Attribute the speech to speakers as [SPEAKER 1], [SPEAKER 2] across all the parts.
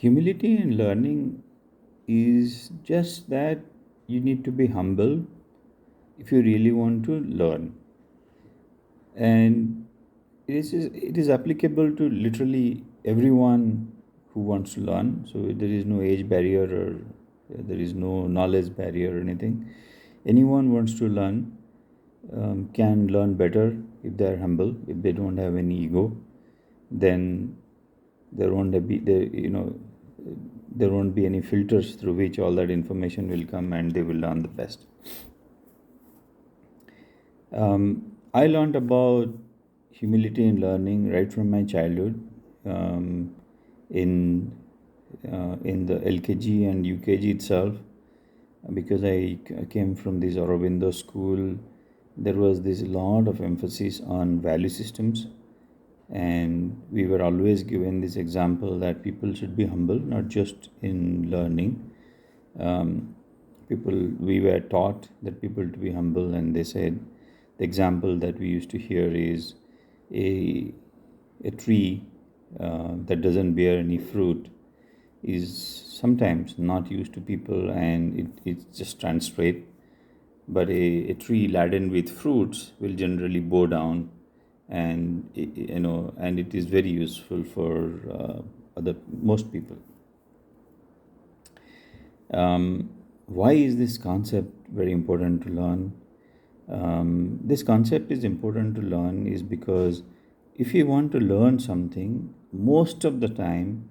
[SPEAKER 1] Humility in learning is just that you need to be humble if you really want to learn. And it is applicable to literally everyone who wants to learn. So there is no age barrier or there is no knowledge barrier or anything. Anyone wants to learn can learn better if they are humble, if they don't have any ego. Then there won't be there won't be any filters through which all that information will come and they will learn the best. I learned about humility in learning right from my childhood. In in the LKG and UKG itself, because I came from this Aurobindo school, there was this lot of emphasis on value systems, and we were always given this example that people should be humble, not just in learning. We were taught that people to be humble, and they said the example that we used to hear is a tree that doesn't bear any fruit is sometimes not used to people, and it just stands straight. But a tree laden with fruits will generally bow down, and and it is very useful for other most people. Why is this concept very important to learn? This concept is important to learn is because if you want to learn something, most of the time,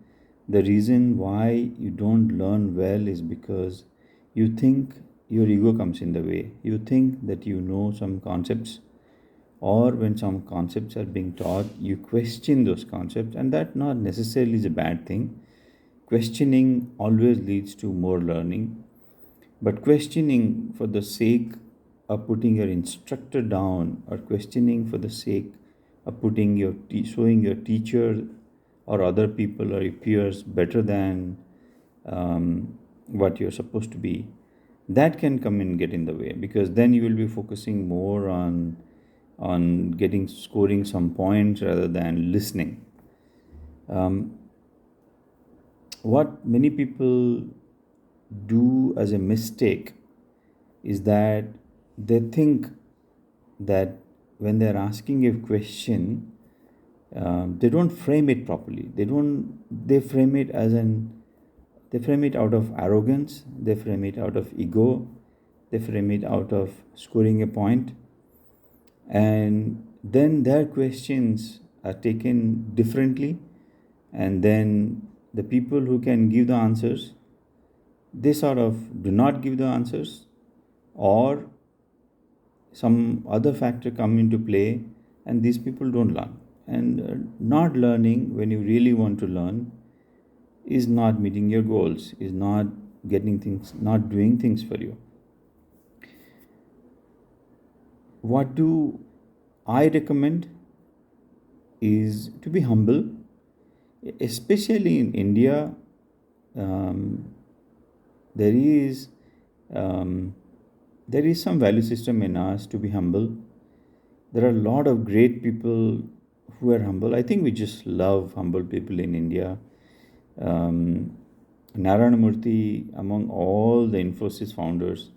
[SPEAKER 1] the reason why you don't learn well is because you think your ego comes in the way. You think that you know some concepts, or when some concepts are being taught, you question those concepts, and that not necessarily is a bad thing. Questioning always leads to more learning, but questioning for the sake of putting your instructor down, or questioning for the sake of putting showing your teacher or other people or your peers better than what you're supposed to be, that can come and get in the way, because then you will be focusing more on scoring some points rather than listening. What many people do as a mistake is that they think that when they're asking a question, they don't frame it properly. They frame it they frame it out of arrogance, they frame it out of ego, they frame it out of scoring a point, and then their questions are taken differently, and then the people who can give the answers, they sort of do not give the answers, or some other factor come into play, and these people don't learn. And not learning when you really want to learn is not meeting your goals, is not getting things, not doing things for you. What do I recommend is to be humble, especially in India. There is some value system in us to be humble. There are a lot of great people who are humble. I think we just love humble people in India. Narayana Murthy, among all the Infosys founders,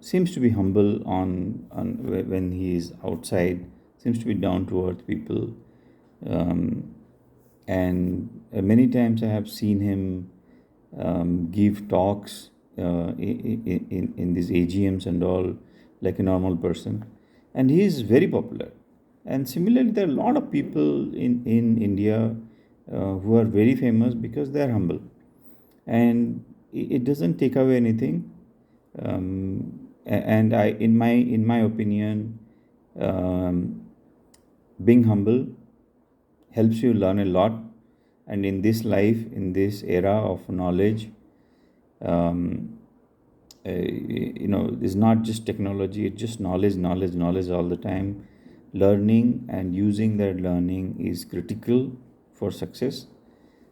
[SPEAKER 1] seems to be humble on when he is outside. Seems to be down to earth people, and many times I have seen him give talks in these AGMs and all, like a normal person, and he is very popular. And similarly, there are a lot of people in India who are very famous because they are humble, and it doesn't take away anything. And in my opinion, being humble helps you learn a lot. And in this life, in this era of knowledge, it's not just technology, it's just knowledge all the time. Learning and using that learning is critical for success.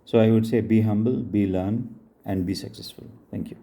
[SPEAKER 1] So I would say be humble, be learn, and be successful. Thank you.